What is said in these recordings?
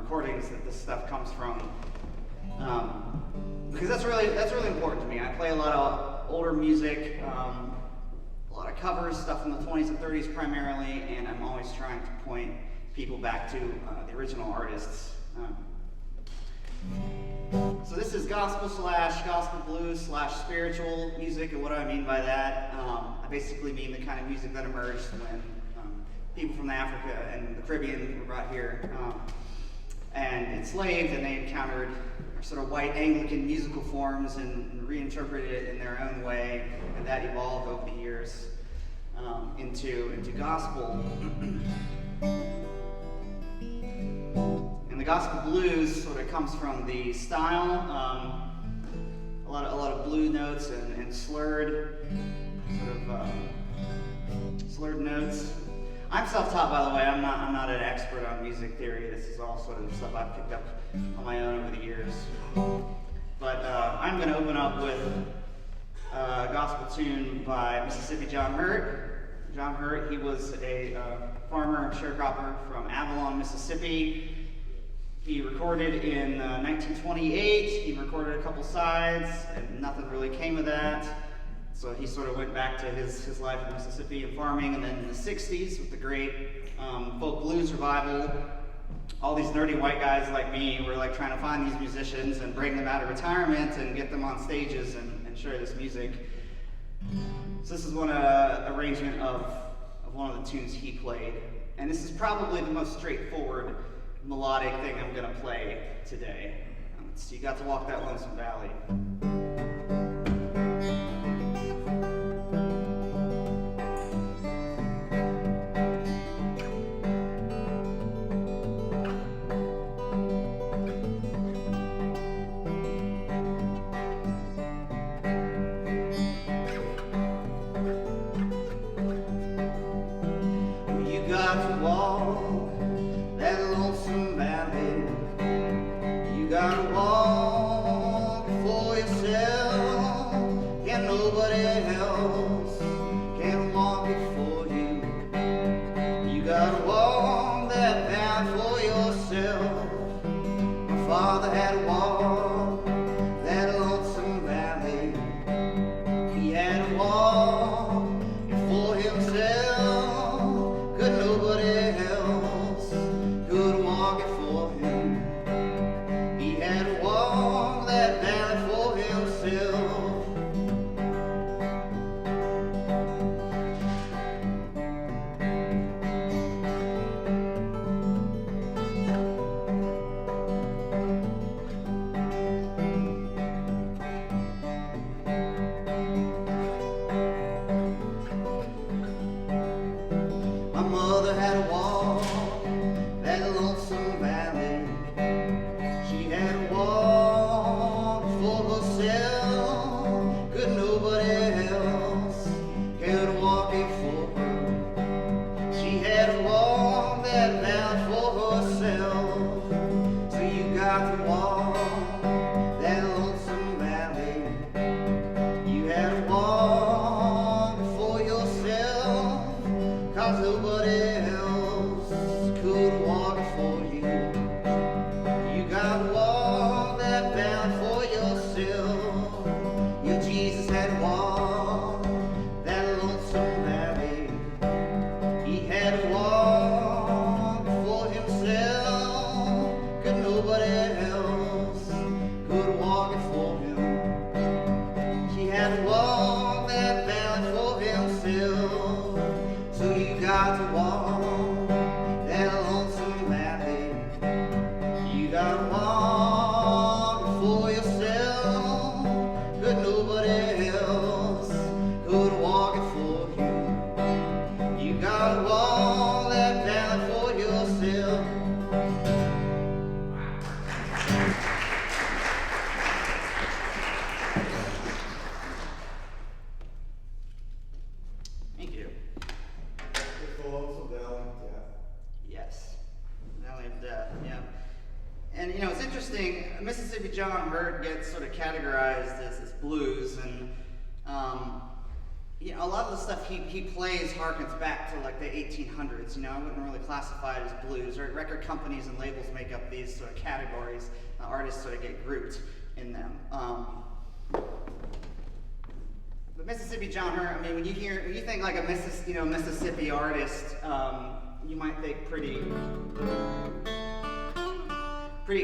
recordings that this stuff comes from, because that's really important to me. I play a lot of older music, a lot of covers, stuff from the 20s and 30s primarily, and I'm always trying to point people back to the original artists. So this is gospel blues / spiritual music, and what do I mean by that? I basically mean the kind of music that emerged when people from Africa and the Caribbean were brought here and enslaved, and they encountered sort of white Anglican musical forms and reinterpreted it in their own way, and that evolved over the years into gospel. And the gospel blues sort of comes from the style, a lot of blue notes and slurred notes. I'm self-taught, by the way. I'm not an expert on music theory. This is all sort of stuff I've picked up on my own over the years. But I'm going to open up with a gospel tune by Mississippi John Hurt. John Hurt, he was a farmer and sharecropper from Avalon, Mississippi. He recorded in 1928. He recorded a couple sides, and nothing really came of that. So he sort of went back to his life in Mississippi and farming, and then in the 60s with the great folk blues revival, all these nerdy white guys like me were like trying to find these musicians and bring them out of retirement and get them on stages and share this music. So this is one arrangement of one of the tunes he played, and this is probably the most straightforward melodic thing I'm going to play today. So you got to walk that lonesome valley. Mississippi John Hurt gets sort of categorized as blues, and you know, a lot of the stuff he plays harkens back to like the 1800s. You know, I wouldn't really classify it as blues. Or record companies and labels make up these sort of categories. Artists sort of get grouped in them. But Mississippi John Hurt, I mean, when you think like a Mississippi artist, you might think pretty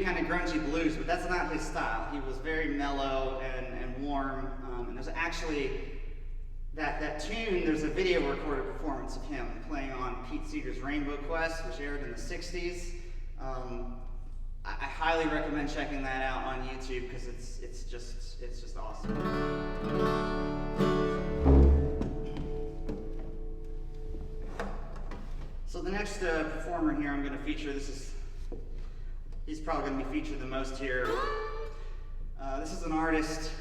kind of grungy blues, but that's not his style. He was very mellow and warm, and there's actually that tune, there's a video recorded performance of him playing on Pete Seeger's Rainbow Quest, which aired in the 60s. I highly recommend checking that out on YouTube because it's just awesome. So the next performer here I'm going to feature, he's probably going to be featured the most here. This is an artist.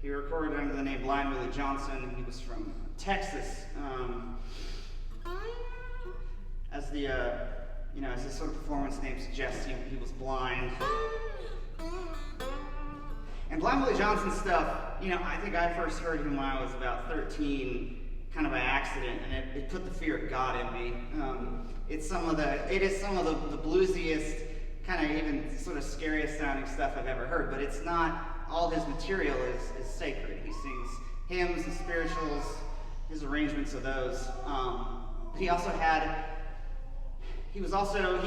He recorded under the name Blind Willie Johnson. He was from Texas. As his sort of performance name suggests, he was blind. And Blind Willie Johnson stuff, I think I first heard him when I was about 13, kind of by accident, and it put the fear of God in me. It is some of the bluesiest, kind of even sort of scariest sounding stuff I've ever heard, but it's not, all his material is sacred. He sings hymns and spirituals, his arrangements of those. He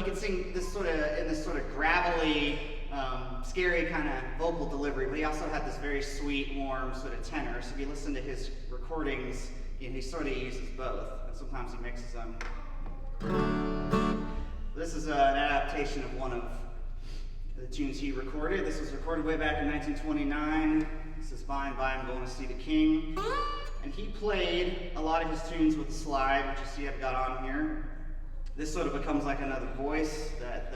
could sing in this sort of gravelly, scary kind of vocal delivery, but he also had this very sweet, warm sort of tenor. So if you listen to his recordings, he sort of uses both, and sometimes he mixes them. This is an adaptation of one of the tunes he recorded. This was recorded way back in 1929. This is By and By I'm Going to See the King. And he played a lot of his tunes with the slide, which you see I've got on here. This sort of becomes like another voice that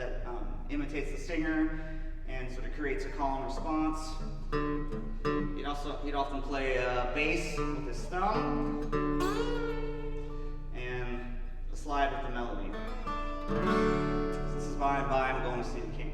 imitates the singer and sort of creates a call and response. He'd often play bass with his thumb and the slide with the melody. So this is By and By I'm Going to See the King.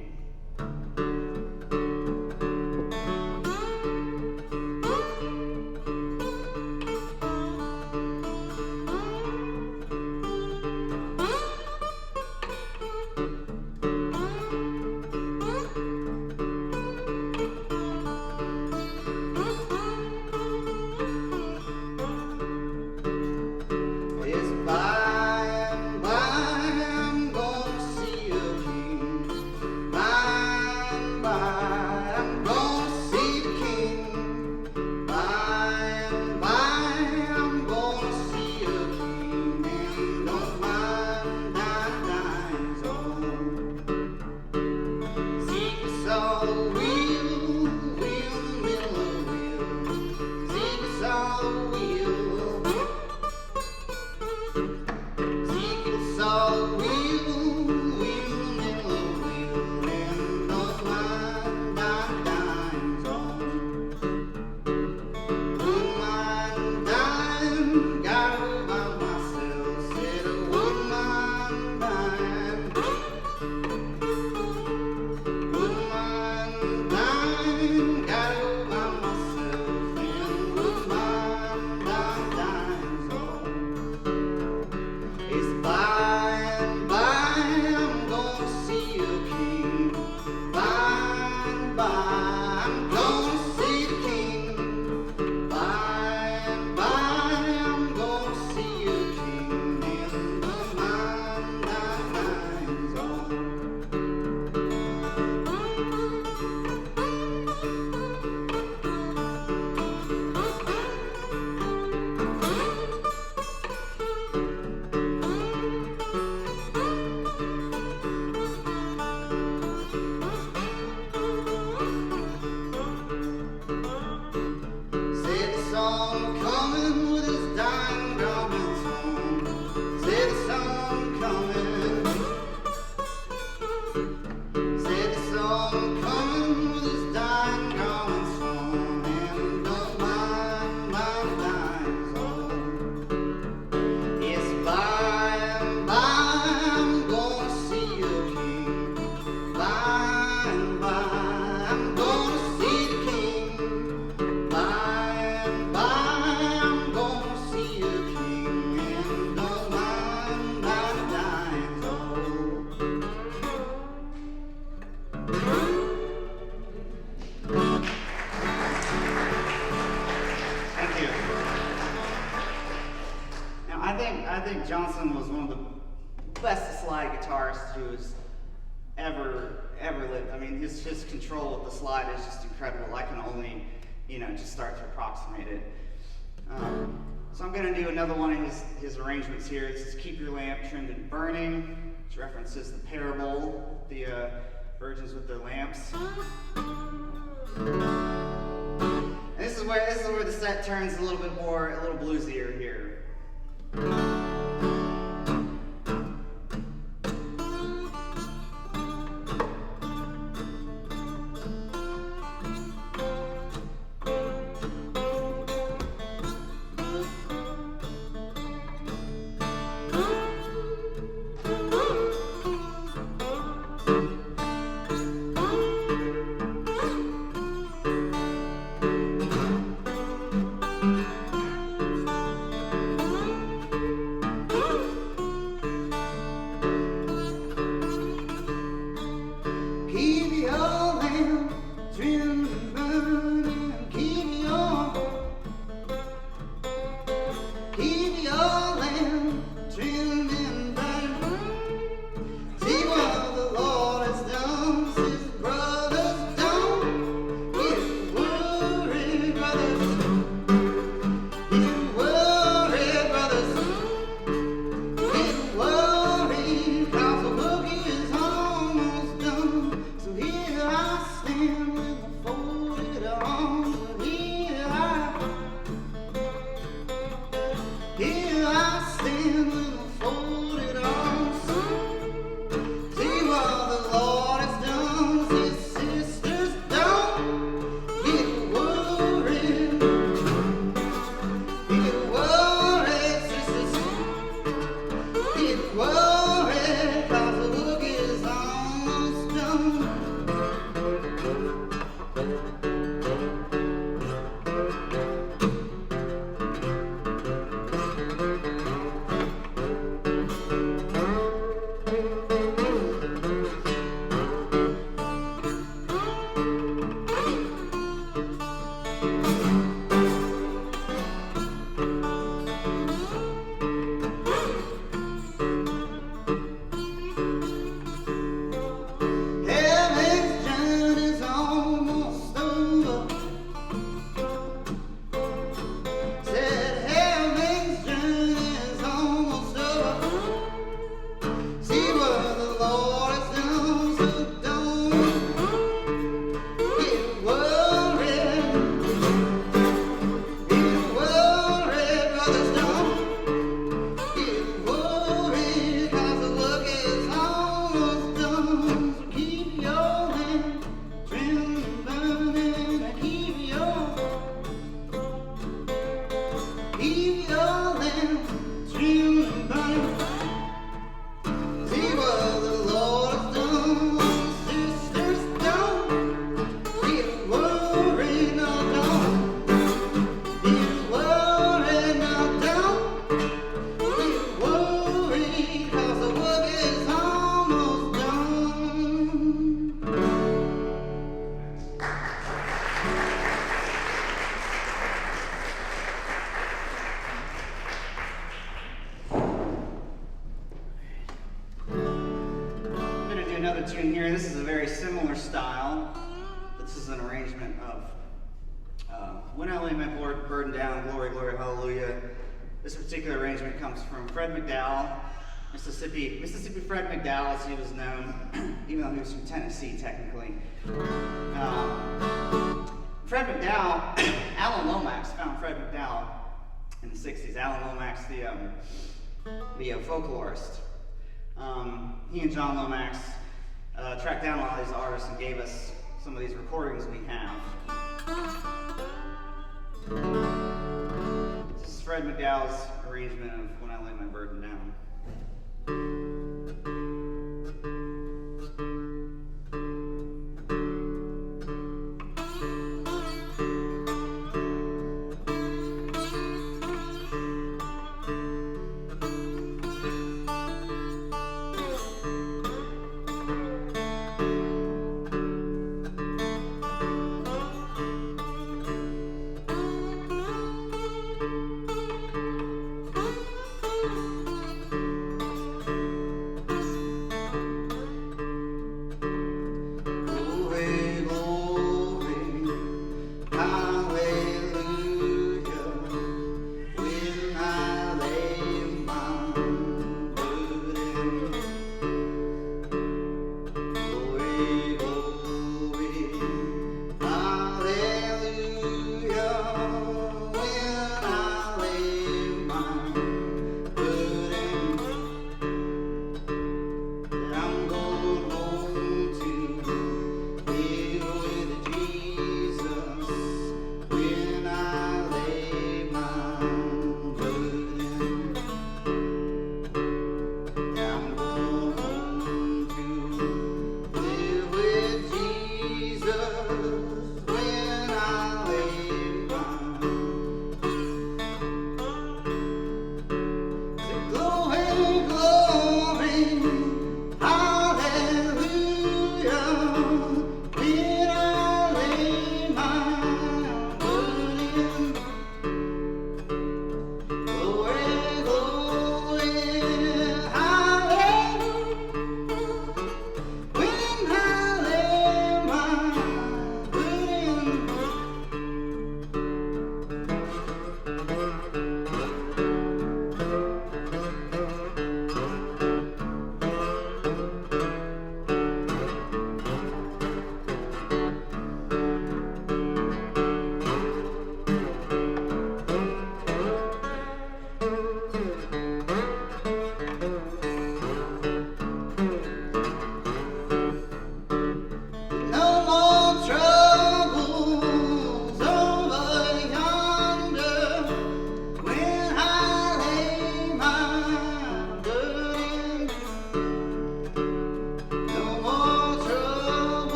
Thank you. Now, I think Johnson was one of the best slide guitarists who's ever lived. I mean, his control with the slide is just incredible. I can only, just start to approximate it. So I'm going to do another one of his arrangements here. This is "Keep Your Lamp Trimmed and Burning," which references the parable, the virgins with their lamps. And this is where the set turns a little bluesier here. Another tune here. This is a very similar style. This is an arrangement of "When I Lay My Burden Down," "Glory, Glory, Hallelujah." This particular arrangement comes from Fred McDowell, Mississippi Fred McDowell, as he was known, even though he was from Tennessee technically. Fred McDowell, Alan Lomax found Fred McDowell in the 60s. Alan Lomax, the folklorist. He and John Lomax tracked down a lot of these artists and gave us some of these recordings we have. This is Fred McDowell's arrangement of "When I Lay My Burden Down."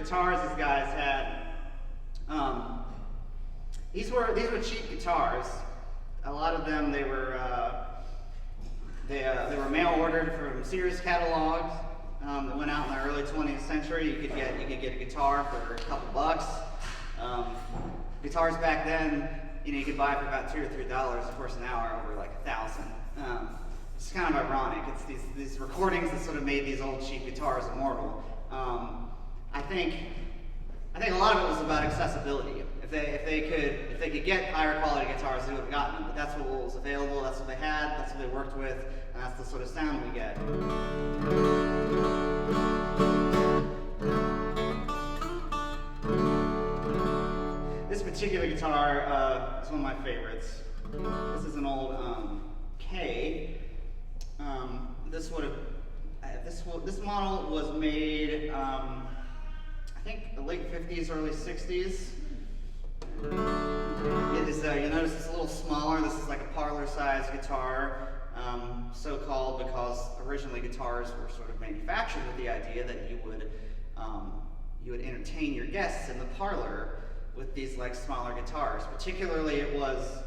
guitars these guys had. These were cheap guitars. A lot of them they were mail ordered from Sears catalogs that went out in the early 20th century. You could get a guitar for a couple bucks. Guitars back then, you could buy for about $2 or $3. Of course, now are over like $1,000. It's kind of ironic. It's these recordings that sort of made these old cheap guitars immortal. I think a lot of it was about accessibility. If they could get higher quality guitars, they would have gotten them. But that's what was available. That's what they had. That's what they worked with, and that's the sort of sound we get. This particular guitar is one of my favorites. This is an old K. This model was made, I think, the late 50s, early 60s. It is, you'll notice it's a little smaller. This is like a parlor-sized guitar, so-called because originally guitars were sort of manufactured with the idea that you would entertain your guests in the parlor with these like smaller guitars. Particularly, it was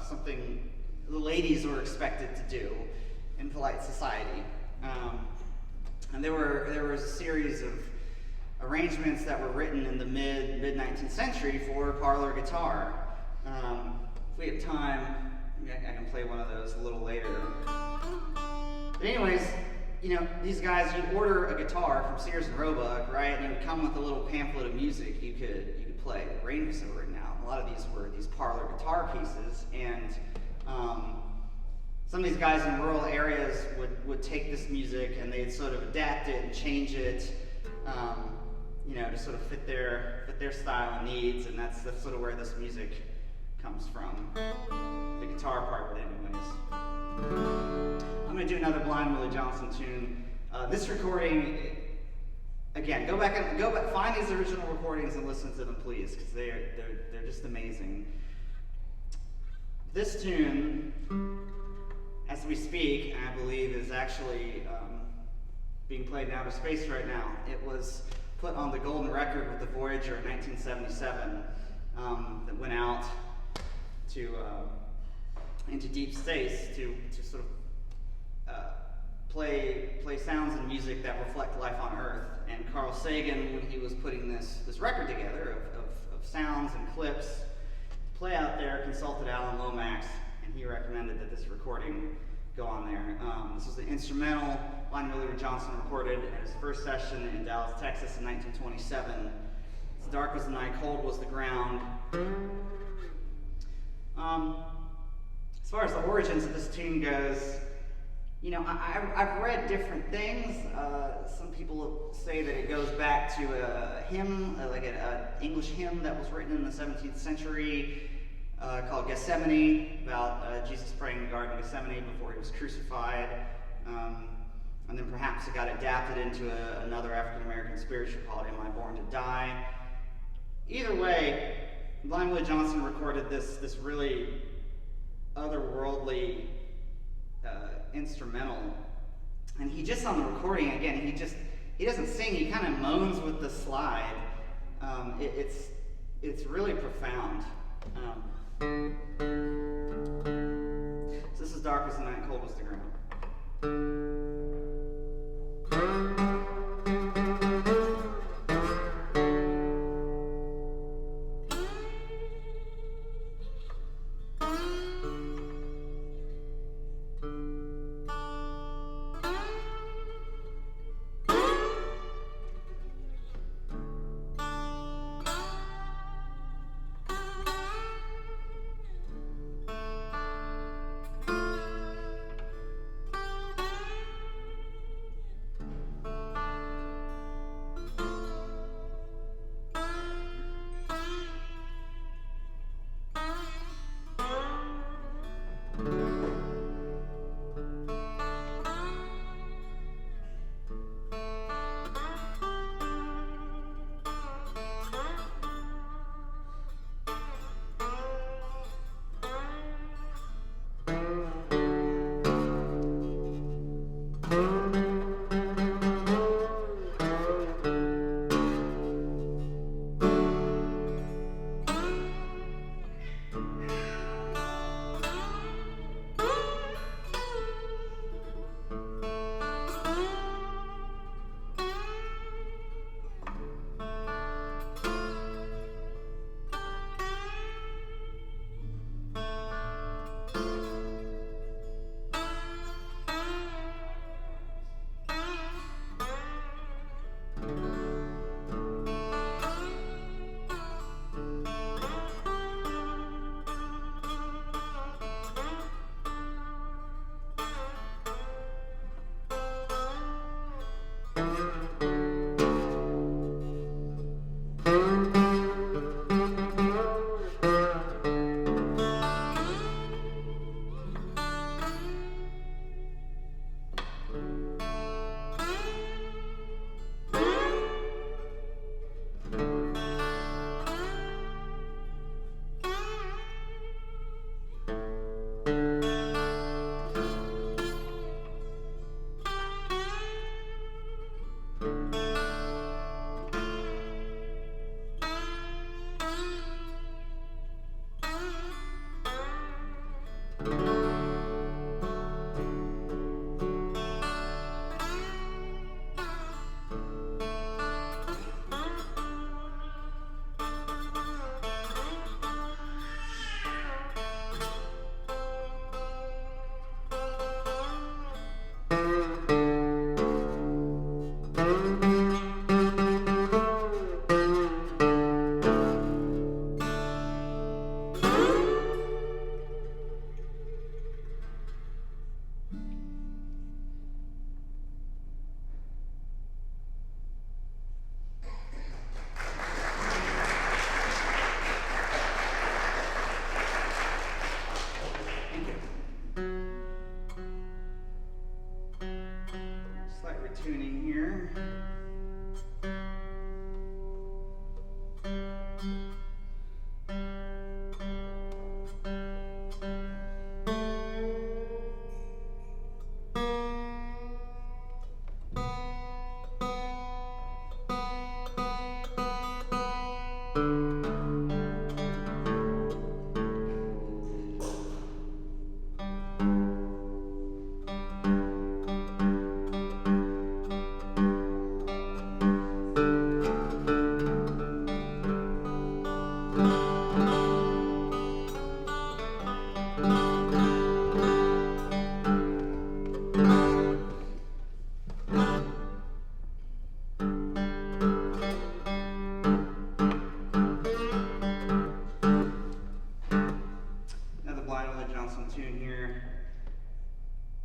something the ladies were expected to do in polite society. And there was a series of arrangements that were written in the mid-19th century for parlor guitar. If we have time, I can play one of those a little later. But anyways, these guys, you'd order a guitar from Sears and Roebuck, right? And it would come with a little pamphlet of music you could play. The arrangements that were written out. A lot of these were these parlor guitar pieces, and some of these guys in rural areas would take this music and they'd sort of adapt it and change it, to sort of fit their style and needs, and that's sort of where this music comes from. The guitar part of it, anyways. I'm going to do another Blind Willie Johnson tune. This recording, again, go back, find these original recordings and listen to them, please, because they're just amazing. This tune, as we speak, I believe, is actually being played in outer space right now. It was put on the golden record with the Voyager in 1977 that went out into deep space to sort of play sounds and music that reflect life on Earth. And Carl Sagan, when he was putting this record together of sounds and clips to play out there, consulted Alan Lomax, and he recommended that this recording go on there. This was the instrumental Blind Willie Johnson recorded at his first session in Dallas, Texas in 1927. As dark was the night, cold was the ground. As far as the origins of this tune goes, I've read different things. Some people say that it goes back to a hymn, like an English hymn that was written in the 17th century called Gethsemane, about Jesus praying in the Garden of Gethsemane before he was crucified. And then perhaps it got adapted into another African-American spiritual called Am I Born to Die? Either way, Blind Willie Johnson recorded this really otherworldly instrumental, and he just on the recording again, he doesn't sing, he kind of moans with the slide. It's really profound. So this is Dark as the Night, Cold was the Ground.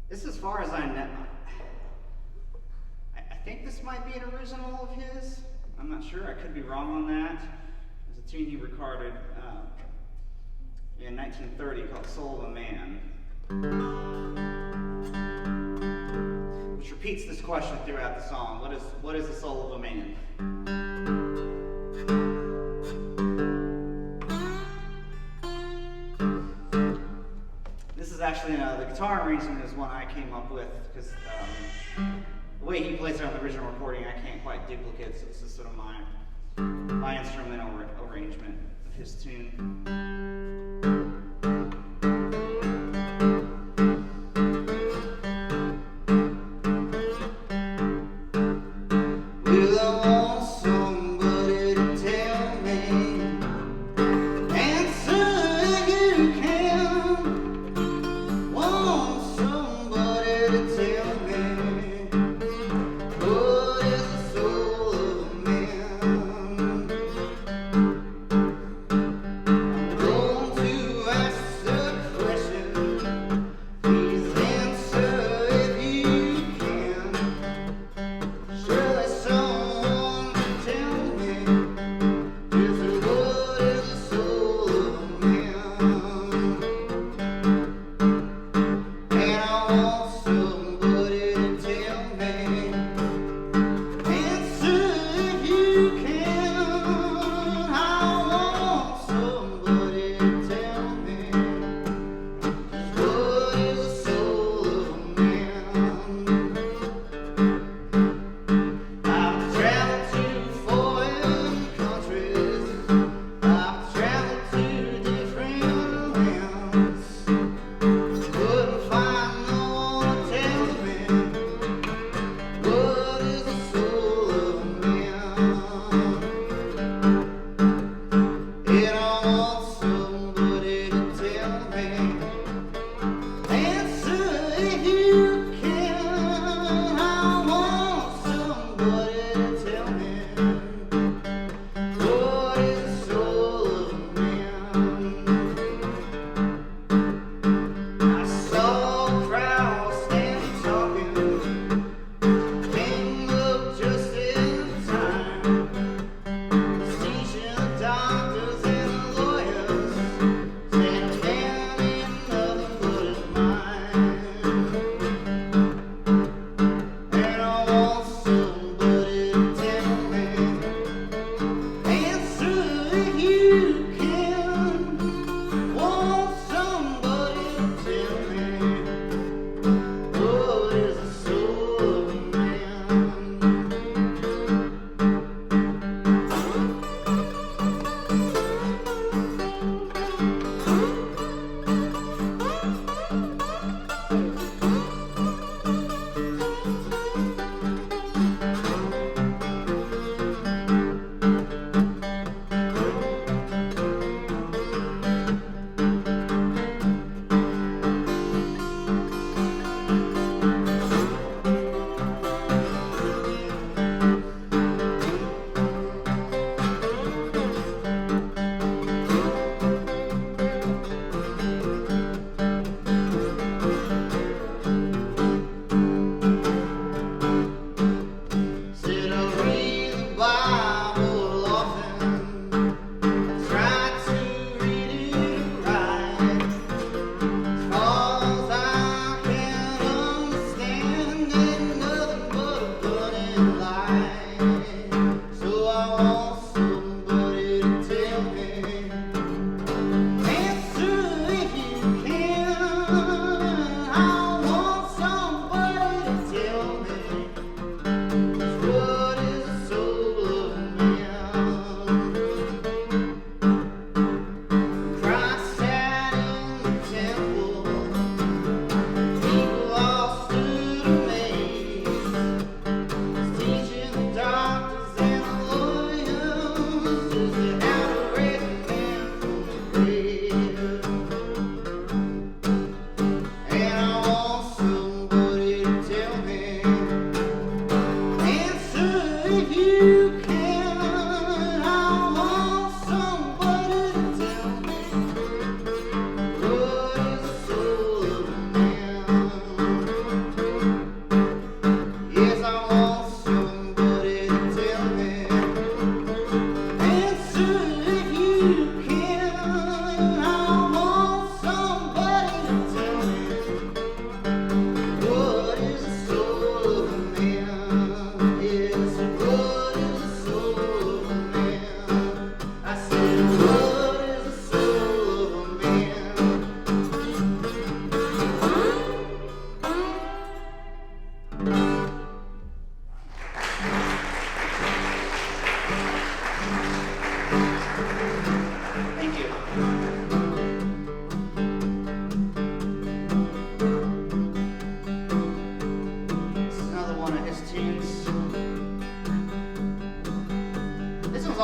This, as far as I know, I think this might be an original of his. I'm not sure. I could be wrong on that. There's a tune he recorded in 1930 called "Soul of a Man," which repeats this question throughout the song. What is the soul of a man? This is actually the guitar arrangement is one I came up with because the way he plays it on the original recording, I can't quite duplicate. So this is sort of my instrumental arrangement of his tune. To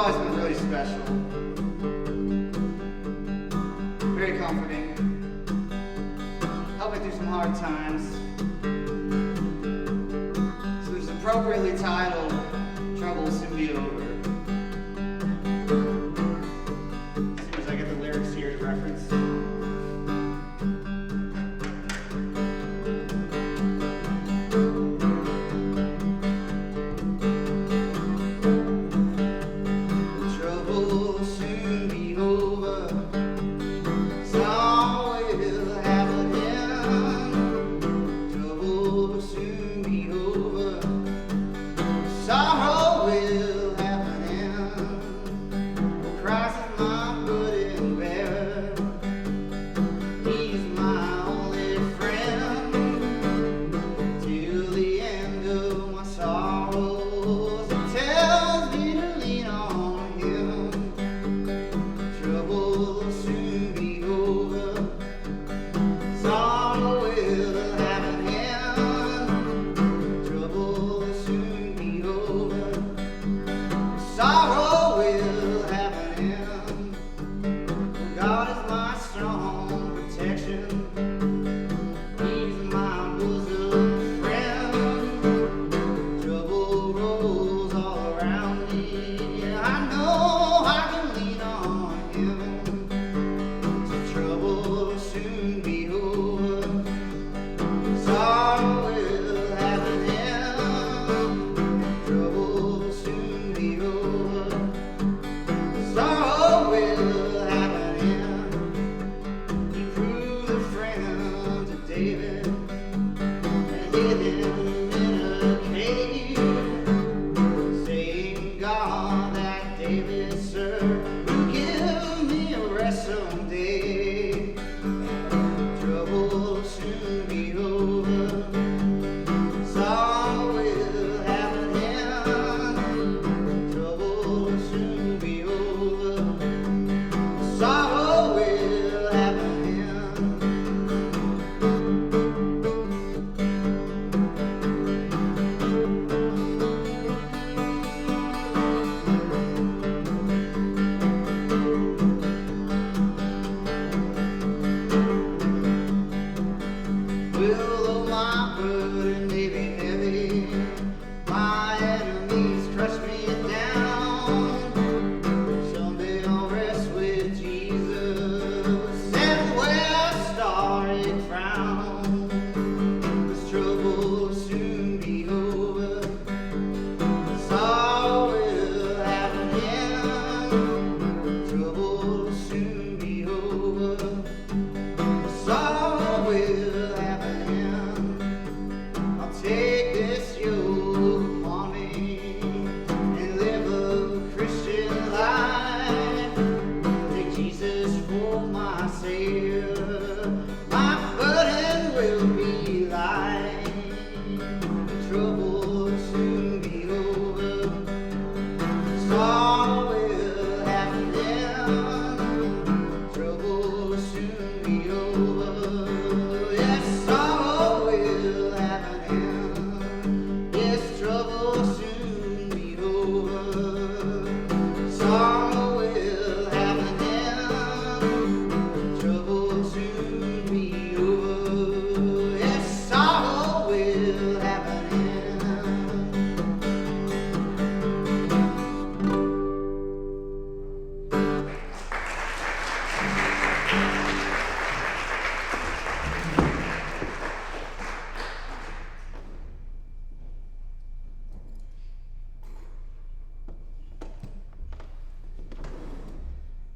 always been really special. Very comforting. Helped me through some hard times. So it's appropriately titled, Trouble Will Soon Be Over. As soon as I get the lyrics here to reference.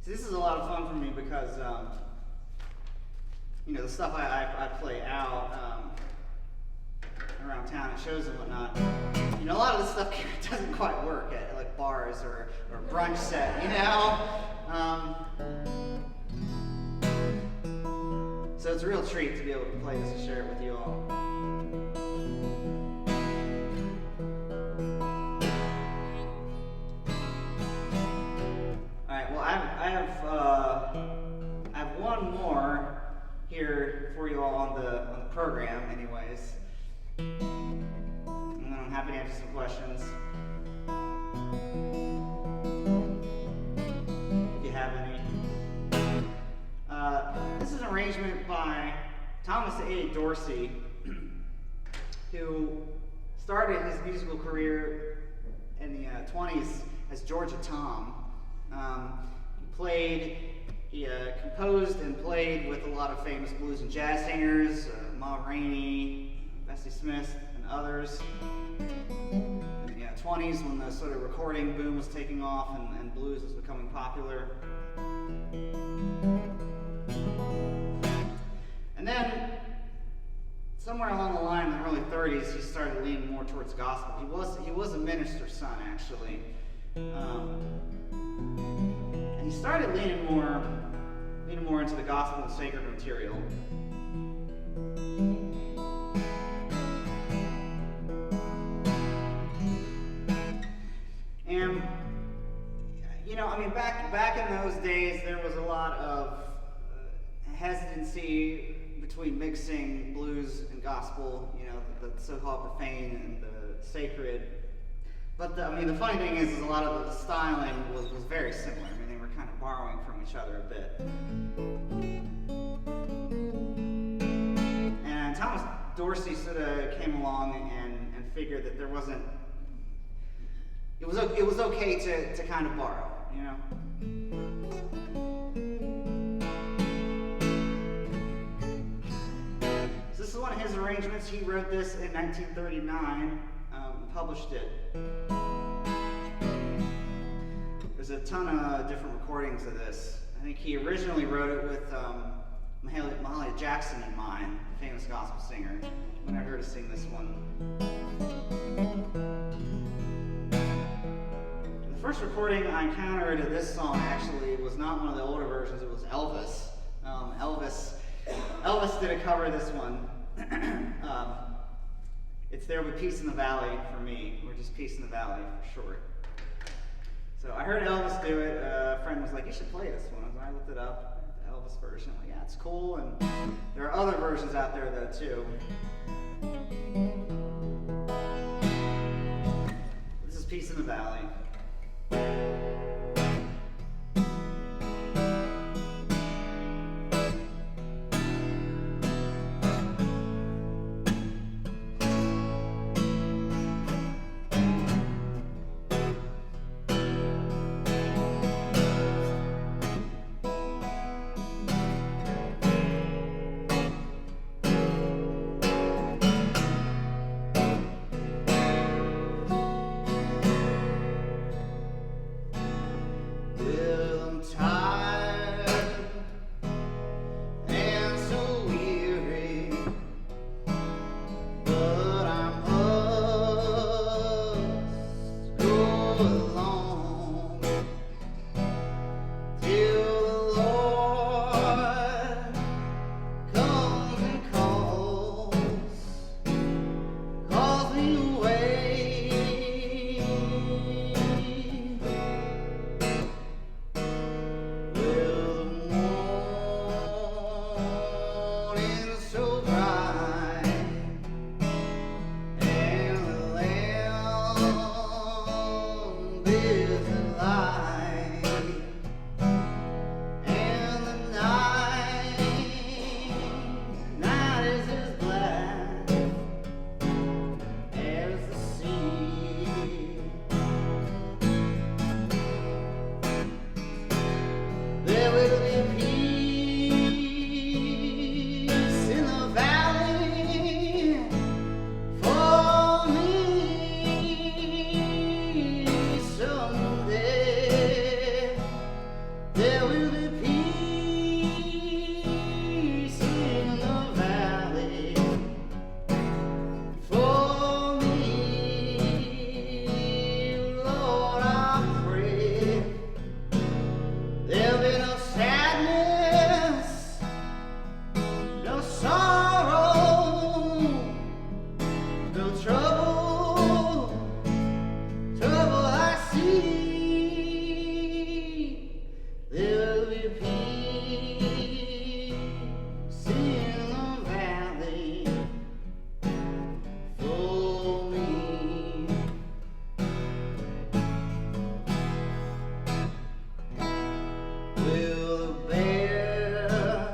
This is a lot of fun for me because, the stuff I play out around town at shows and whatnot, a lot of this stuff doesn't quite work at like bars or brunch set, So it's a real treat to be able to play this and share it with you all. I have one more here for you all on the program, anyways. And then I'm happy to answer some questions. This is an arrangement by Thomas A. Dorsey, who started his musical career in the 20s as Georgia Tom. He composed and played with a lot of famous blues and jazz singers, Ma Rainey, Bessie Smith, and others. In the 20s, when the sort of recording boom was taking off and blues was becoming popular. And then, somewhere along the line in the early 30s, he started leaning more towards gospel. He was a minister's son, actually. And he started leaning more into the gospel and sacred material. And back in those days, there was a lot of hesitancy between mixing blues and gospel, the so-called profane and the sacred. But the funny thing is a lot of the styling was very similar. They were kind of borrowing from each other a bit. And Thomas Dorsey sort of came along and figured that there wasn't. It was okay to kind of borrow, So this is one of his arrangements. He wrote this in 1939. Published it. There's a ton of different recordings of this. I think he originally wrote it with Mahalia Jackson in mind, a famous gospel singer, when I heard her sing this one. The first recording I encountered of this song actually was not one of the older versions, it was Elvis. Elvis did a cover of this one. It's There Will Be Peace in the Valley for me, or just Peace in the Valley for short. So I heard Elvis do it. A friend was like, "You should play this one." So I looked it up, the Elvis version. I'm like, yeah, it's cool. And there are other versions out there though too. This is Peace in the Valley. Will the bear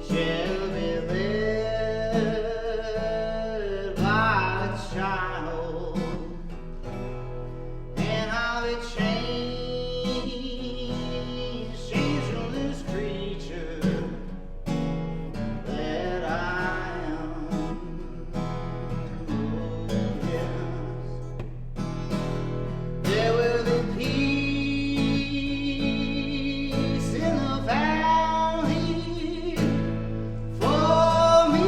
shall be led by a child, and I'll be changed from this creature that I am. Oh, yes. There will be peace in the valley for me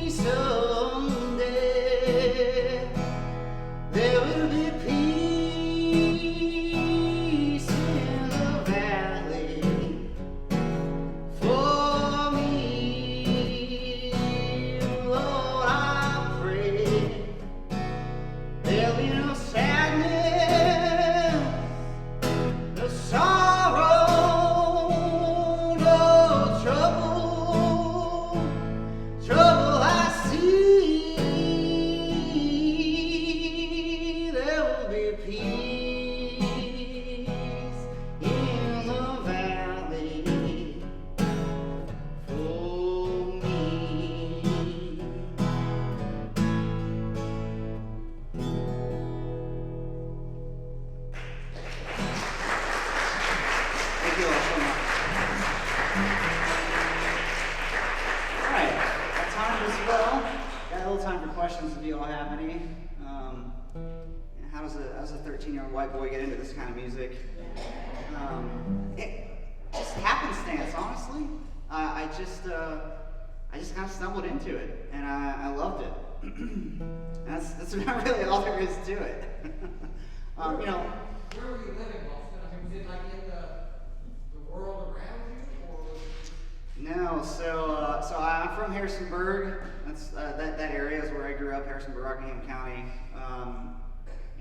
someday. There will be peace in the valley for me. Lord, I pray there'll be no sadness, no sorrow, no trouble. Trouble I see. There will be peace in the valley for me. Thank you all so much. All right, got time as well. Got a little time for questions if you all have any. How does a 13-year-old white boy get into this kind of music? It just happenstance, honestly. I just kind of stumbled into it, and I loved it. That's not really all there is to it. Where were you living, Austin? I mean, was it like in the world around you, or was it... No, so I'm from Harrisonburg. That's that area is where I grew up, Harrisonburg, Rockingham County.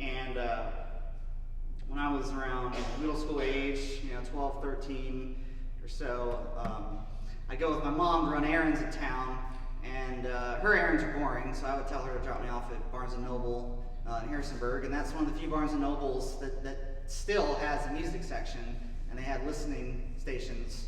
And when I was around middle school age, 12, 13 or so, I'd go with my mom to run errands in town, and her errands are boring, so I would tell her to drop me off at Barnes & Noble in Harrisonburg, and that's one of the few Barnes & Nobles that still has a music section, and they had listening stations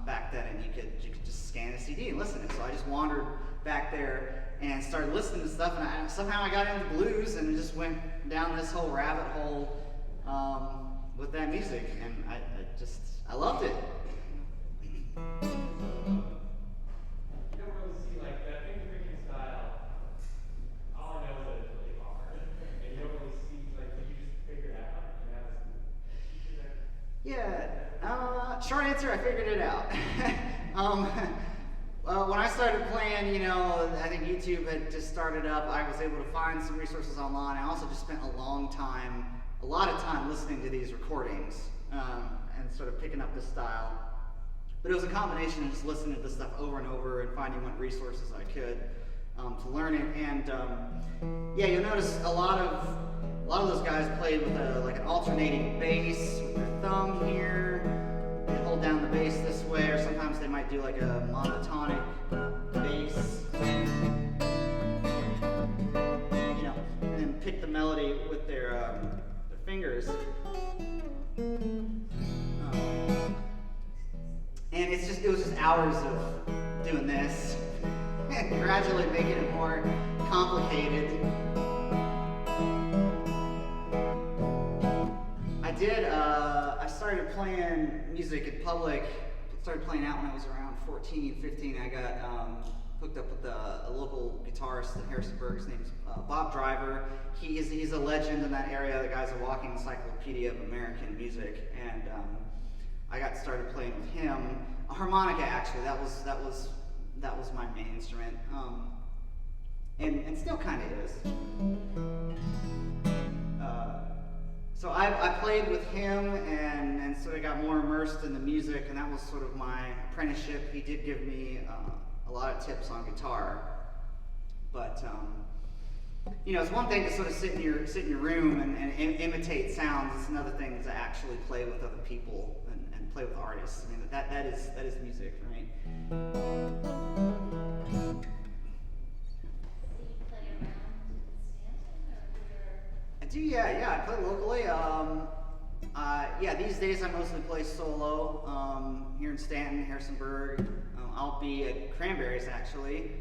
back then, and you could just scan a CD and listen to it. So I just wandered back there and started listening to stuff, and somehow I got into blues and just went down this whole rabbit hole with that music, and I loved it. You don't really see like that finger picking style. All I know is that it's really hard, and you don't really see like you just figure it out. Yeah. Short answer, I figured it out. When I started playing, I think YouTube had just started up. I was able to find some resources online. I also just spent a lot of time listening to these recordings and sort of picking up this style. But it was a combination of just listening to this stuff over and over and finding what resources I could to learn it. And you'll notice a lot of those guys played with an alternating bass with their thumb here. They hold down the bass this way, or sometimes they might do like a monotonic bass, and then pick the melody with their fingers. And it was just hours of doing this, and gradually making it more complicated. I started playing music in public, started playing out when I was around 14, 15. I got hooked up with a local guitarist in Harrisonburg. His name's Bob Driver. He's a legend in that area. The guy's a walking encyclopedia of American music, and I got started playing with him. A harmonica, actually. That was my main instrument, and still kind of is. So I played with him and sort of got more immersed in the music, and that was sort of my apprenticeship. He did give me a lot of tips on guitar, but it's one thing to sort of sit in your room and imitate sounds. It's another thing to actually play with other people and play with artists. I mean, that is music, right? I do, yeah. I play locally. Yeah, these days I mostly play solo here in Stanton, Harrisonburg. I'll be at Cranberries actually,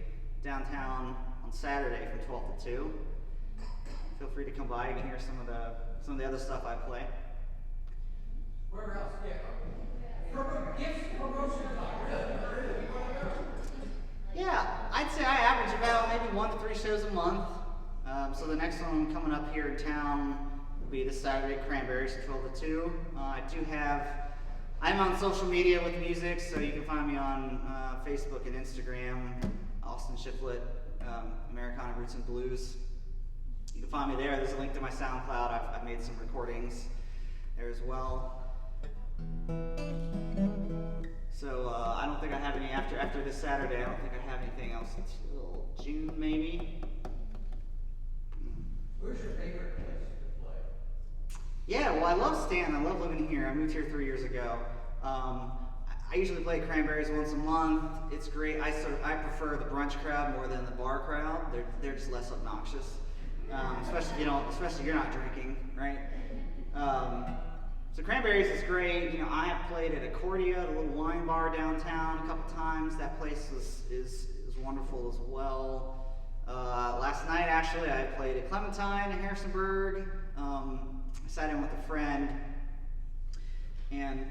downtown on Saturday from 12 to 2. Feel free to come by. You can hear some of the other stuff I play. Where else? Yeah. Gifts, promotions, really? Yeah, I'd say I average about maybe 1 to 3 shows a month. So the next one coming up here in town will be this Saturday at Cranberries from 12 to 2. I'm on social media with music, so you can find me on Facebook and Instagram, Austin Shifflett, Americana Roots and Blues. You can find me there. There's a link to my SoundCloud. I've made some recordings there as well. So I don't think I have any after this Saturday. I don't think I have anything else until June maybe. Where's your favorite place to play? Yeah, well, I love Stanton. I love living here. I moved here 3 years ago. I usually play Cranberries once a month. It's great. I prefer the brunch crowd more than the bar crowd. They're just less obnoxious, especially if you're not drinking, right? So Cranberries is great. I have played at Accordia, the little wine bar downtown, a couple times. That place is wonderful as well. Last night, actually, I played at Clementine in Harrisonburg. I sat in with a friend and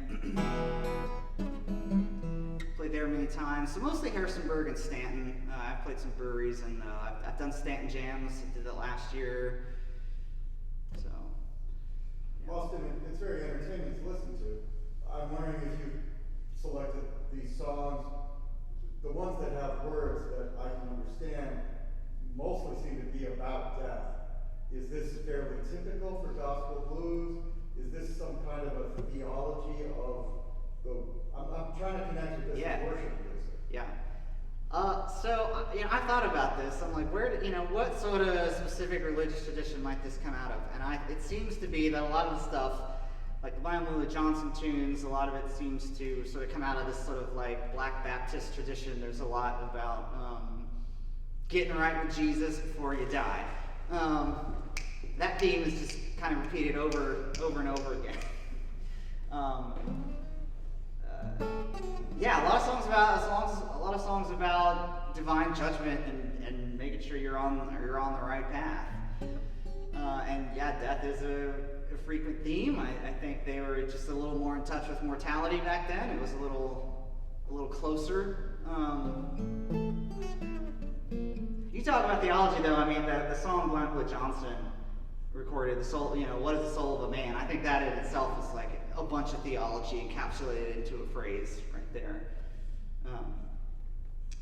played there many times. So mostly Harrisonburg and Stanton. I've played some breweries, and I've done Stanton jams. I did that last year. So, yeah. Austin, it's very entertaining to listen to. I'm wondering if you selected these songs, the ones that have words that I can understand, mostly seem to be about death. Is this fairly typical for gospel blues? Is this some kind of a theology of the? I'm trying to connect with this worship music. Yeah. So I thought about this. I'm like, what sort of specific religious tradition might this come out of? And it seems to be that a lot of the stuff, like the Blind Willie Johnson tunes, a lot of it seems to sort of come out of this sort of like Black Baptist tradition. There's a lot about getting right with Jesus before you die. That theme is just kind of repeated over and over again. Yeah, a lot of songs about divine judgment and making sure you're on the right path. And yeah, death is a frequent theme. I think they were just a little more in touch with mortality back then. It was a little closer. You talk about theology, though. I mean, the song Blind Willie Johnson recorded, the soul. What is the soul of a man? I think that in itself is like a bunch of theology encapsulated into a phrase right there.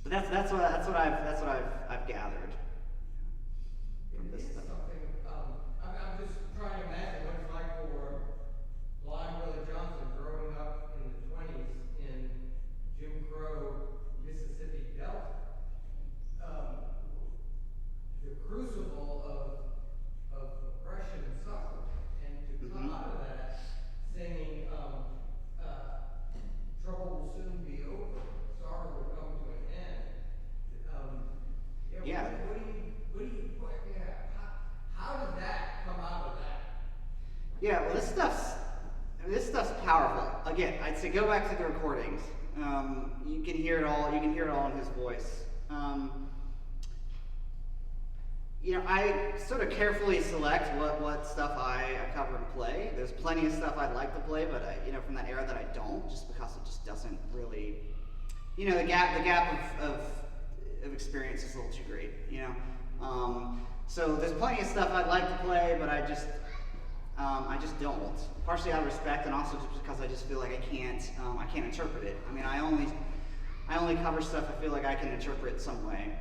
But that's what I've gathered from this stuff. I'm just trying to imagine what it's like for Blind Willie Johnson growing up in the 20s in Jim Crow, Mississippi Delta. The crucible of oppression and suffering, and to come out of that singing, trouble will soon be over, sorrow will come to an end. How did that come out of that? Yeah, well, this stuff's powerful. Again, I'd say go back to the recordings. You can hear it all. You can hear it all in his voice. I sort of carefully select what stuff I cover and play. There's plenty of stuff I'd like to play, but from that era that I don't, just because it just doesn't really, the gap of experience is a little too great, So there's plenty of stuff I'd like to play, but I just don't. Partially out of respect, and also just because I just feel like I can't interpret it. I mean, I only cover stuff I feel like I can interpret some way.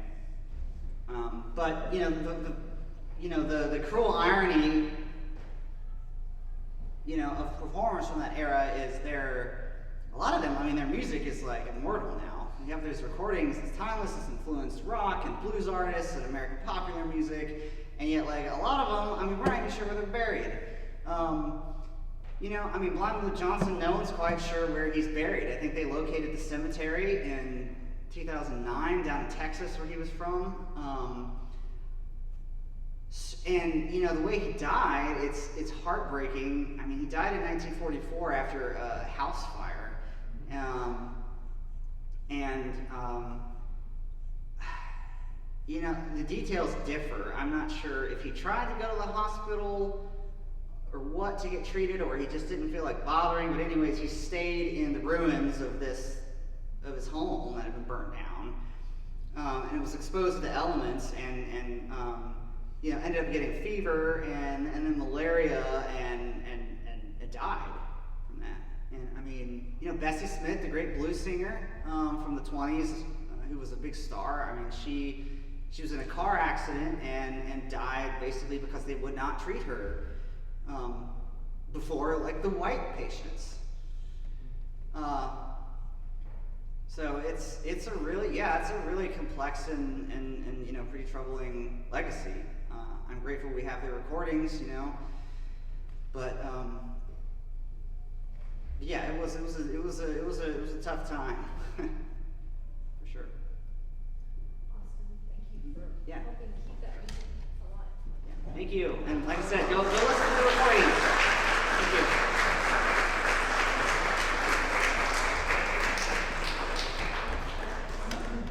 But the cruel irony, of performers from that era is a lot of them. I mean, their music is like immortal now. You have those recordings; it's timeless. It's influenced rock and blues artists and American popular music, and yet like a lot of them, I mean, we're not even sure where they're buried. Blind Willie Johnson, no one's quite sure where he's buried. I think they located the cemetery in 2009 down in Texas, where he was from. And you know, the way he died, it's heartbreaking. I mean, he died in 1944 after a house fire, you know, the details differ. I'm not sure if he tried to go to the hospital or what to get treated, or he just didn't feel like bothering. But anyways, he stayed in the ruins of his home that had been burnt down, and was exposed to the elements, and you know, ended up getting fever and then malaria and died from that. And I mean, you know, Bessie Smith, the great blues singer from the 20s, who was a big star. I mean, she was in a car accident and died basically because they would not treat her before, like, the white patients. So it's a really complex and you know, pretty troubling legacy. I'm grateful we have the recordings, you know, but yeah, it was a tough time for sure. Austin, thank you for Yeah. helping keep that music alive. Yeah, thank you, and like I said, go listen to the recordings. Thank you.